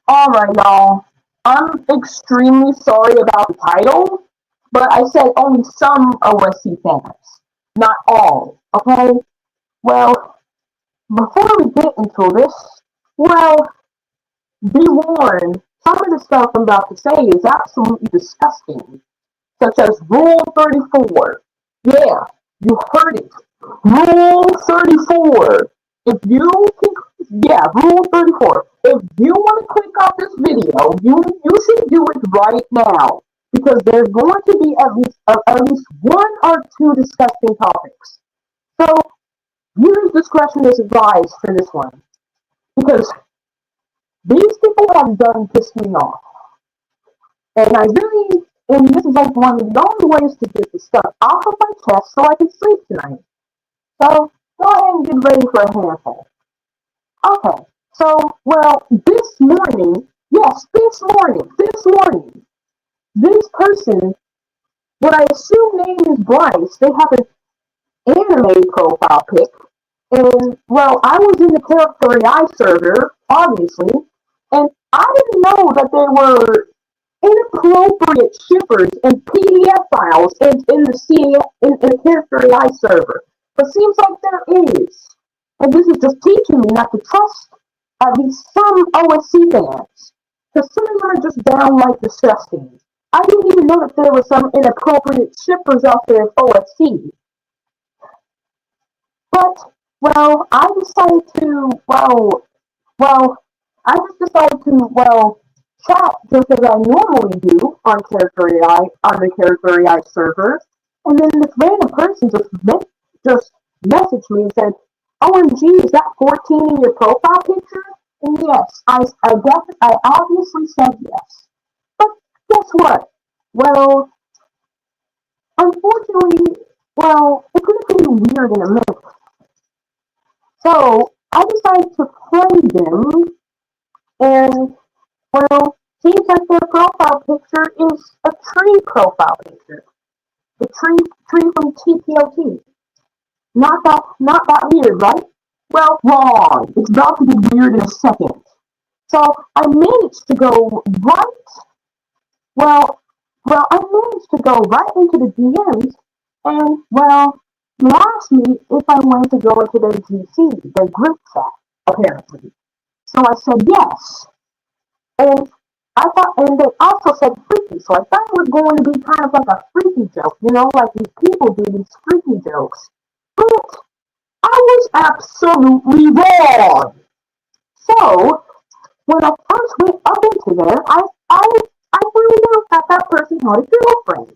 Alright, y'all. I'm extremely sorry about the title, but I said only some OSC fans, not all, okay? Well, before we get into this, well, be warned, some of the stuff I'm about to say is absolutely disgusting, such as Rule 34. Yeah, you heard it. Rule 34. If you can, yeah, Rule 34. If you want to click off this video, you should do it right now because there's going to be at least one or two disgusting topics. So use discretion is advised for this one because these people have done pissed me off, and this is like one of the only ways to get the stuff off of my chest so I can sleep tonight. So go ahead and get ready for a handful. Okay, so, well, this morning, this person, what I assume name is Bryce, they have an anime profile pic, and, well, I was in the Character AI server, obviously, and I didn't know that there were inappropriate shippers and PDF files in the Character AI server. But seems like there is. And this is just teaching me not to trust at least some OSC fans. Because some of them are just downright disgusting. I didn't even know that there were some inappropriate shippers out there at OSC. But, well, well, I just decided to, well, chat just as I normally do on the Character AI server. And then this random person just messaged me and said, OMG, is that 14 in your profile picture? And yes, I obviously said yes. But guess what? Well, unfortunately, well, it's going to be weird in a minute. So I decided to play them, and, well, seems like their profile picture is a tree profile picture. The tree from TPOT. Not that weird, right? Well, wrong. It's about to get weird in a second. So I managed to go right. Well, I managed to go right into the DMs, and, well, you asked me if I wanted to go into their GC, their group chat, apparently. So I said yes, and and they also said freaky, so I thought it was going to be kind of like a freaky joke, like these people do these freaky jokes. But I was absolutely wrong. So when I first went up into there, I found out that that person had a girlfriend.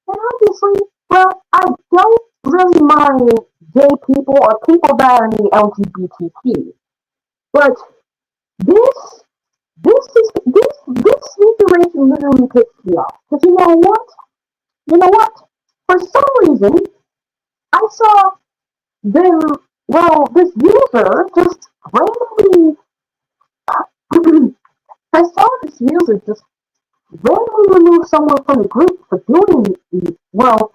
And obviously, well, I don't really mind gay people or people that are in the LGBTQ. But this, this situation literally pissed me off. Because you know what? For some reason, I saw them, well, this user just randomly, I saw this user just randomly remove someone from the group for doing, well,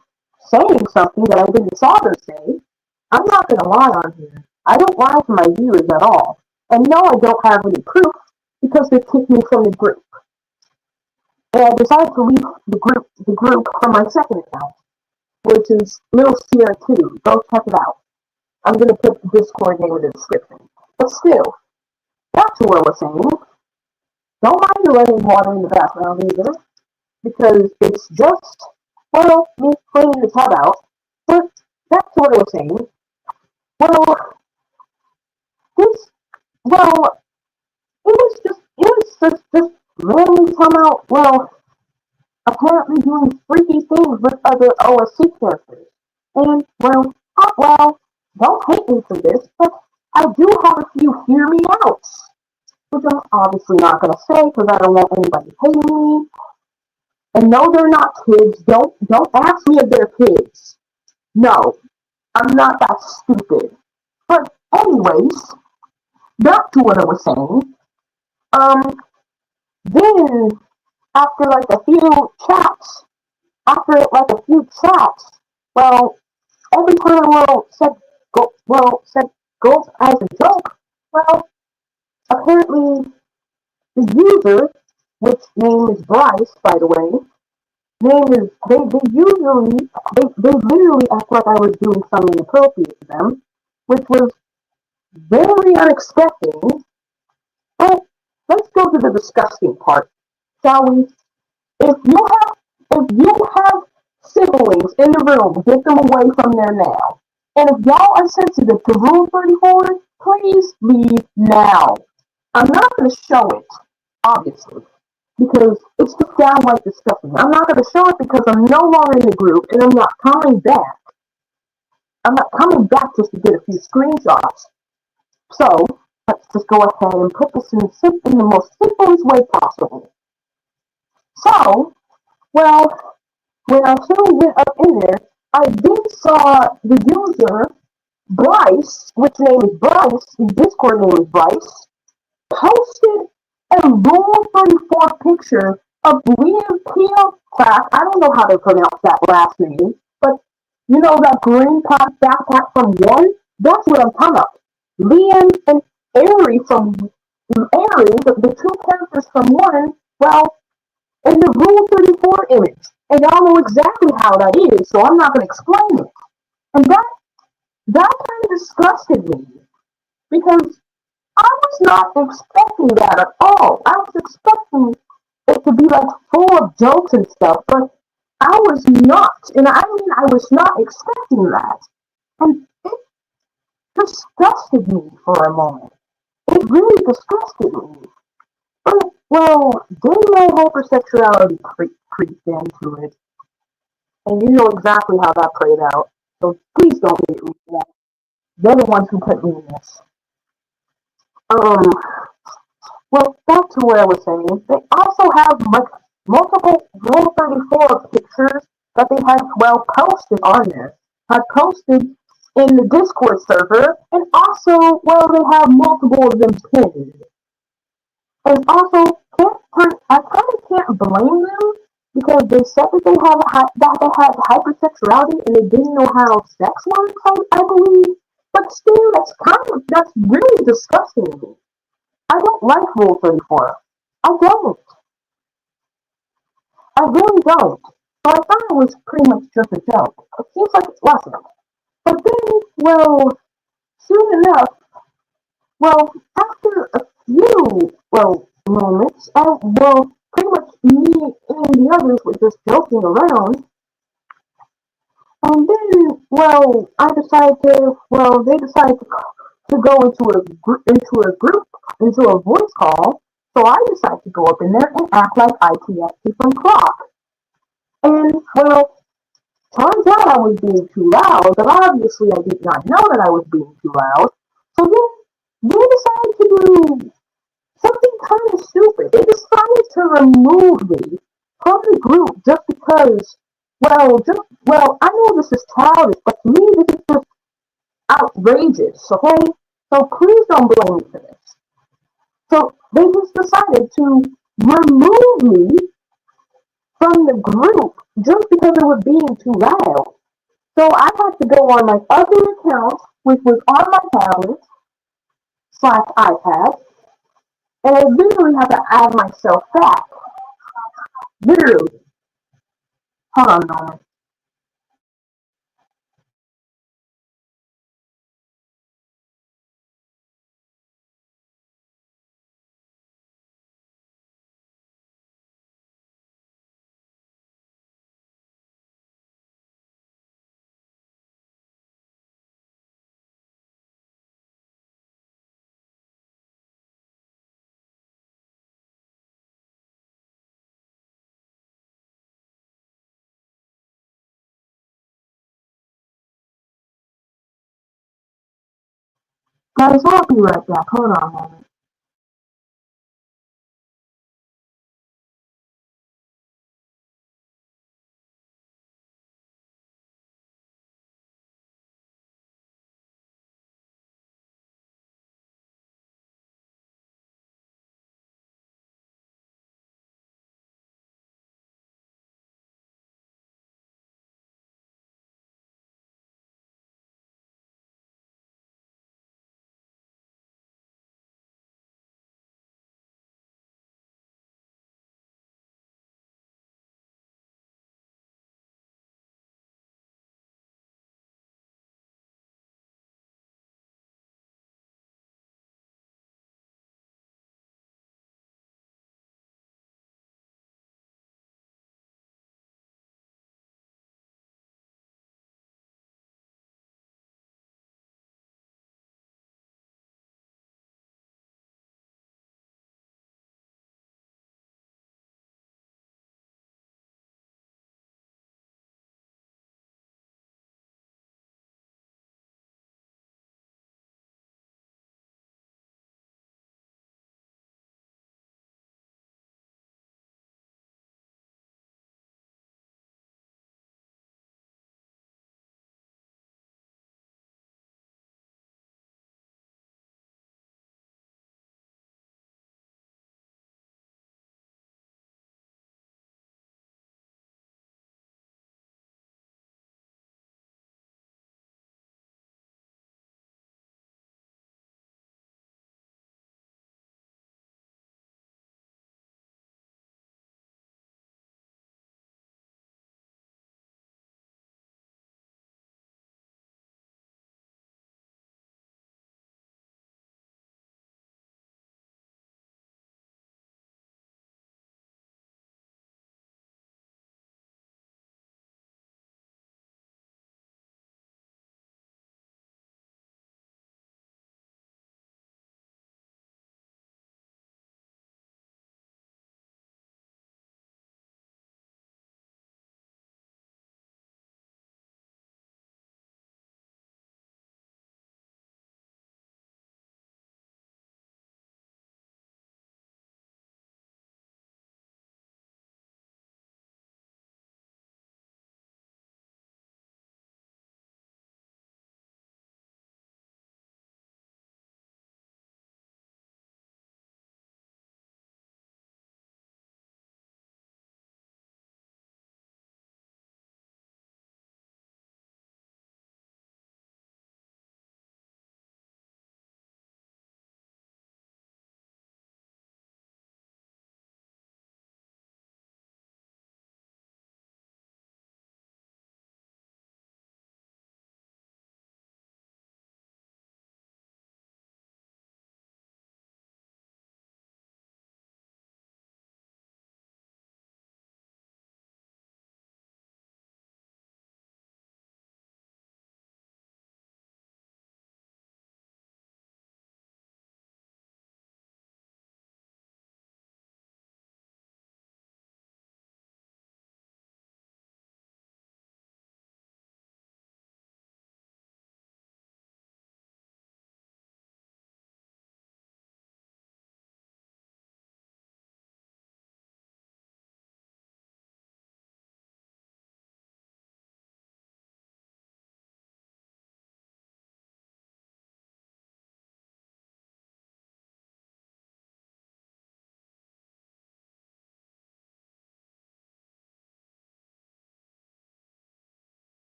saying something that I didn't saw them say. I'm not gonna lie on here. I don't lie to my viewers at all. And no, I don't have any proof because they kicked me from the group. And I decided to leave the group from my second account, which is Little Sierra 2. Go check it out. I'm gonna put the Discord name in the description. But still, back to what I was saying. Don't mind the running water in the background either, because it's just, well, me cleaning the tub out. But back to what I was saying. Well, this, well, it was just randomly come out, well, apparently doing freaky things with other OSC characters. And, well, don't hate me for this, but I do have a few hear me outs, which I'm obviously not going to say because I don't want anybody hating me. And no, they're not kids. Don't ask me if they're kids. No, I'm not that stupid. But anyways, back to what I was saying. Then after like a few chats, well, every time said goes as a joke. Well, apparently the user, which name is Bryce, by the way, name is they literally act like I was doing something inappropriate to them, which was very unexpected. But let's go to the disgusting part, shall we? If you have if you have siblings in the room, get them away from there now. And if y'all are sensitive to Rule 34, please leave now. I'm not going to show it, obviously, because it's just downright disgusting. I'm not going to show it because I'm no longer in the group and I'm not coming back. I'm not coming back just to get a few screenshots. So let's just go ahead and put this in the most simplest way possible. So, well, when I finally went up in there, I then saw the user, Bryce, which name is Bryce, the Discord name is Bryce, posted a Rule 34 picture of Liam Peelcraft. I don't know how to pronounce that last name, but you know that green backpack from One? That's what I'm talking about. Liam and Ari from Ari, the two characters from One, well, in the Rule 34 image. And y'all know exactly how that is, so I'm not going to explain it. And that kind of disgusted me because I was not expecting that at all. I was expecting it to be like full of jokes and stuff, but I was not. And I mean, I was not expecting that. And it disgusted me for a moment. It really disgusted me. But, well, then my hypersexuality creeped into it. And you know exactly how that played out. So please don't hate me for that. They're the ones who put me in this. Um, well, back to what I was saying. They also have like multiple Rule 34 pictures that they had well posted on there. Had posted in the Discord server, and also, well, they have multiple of them pinned. And also, I kind of can't blame them because they said that they had hypersexuality and they didn't know how sex works. I believe, but still, that's really disgusting to me. I don't like Rule 34. I don't. I really don't. So I thought it was pretty much just a joke. It seems like it wasn't. But then, well, soon enough, well, after a few, well, moments, well, pretty much me and the others were just joking around. And then, well, they decided to go into a voice call. So I decided to go up in there and act like ITXT from Clock. And, well, turns out I was being too loud, but obviously I did not know that I was being too loud. So then they decided to do something kind of stupid. They decided to remove me from the group just because, I know this is childish, but to me this is just outrageous, okay? So please don't blame me for this. So they just decided to remove me from the group just because it was being too loud. So I had to go on my other account, which was on my tablet slash iPad, and I literally had to add myself back. Literally. Hold on a moment. Guys, I'll be right back. Hold on a moment.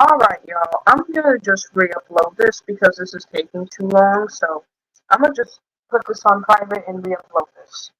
Alright, y'all. I'm gonna just re-upload this because this is taking too long, so I'm gonna just put this on private and re-upload this.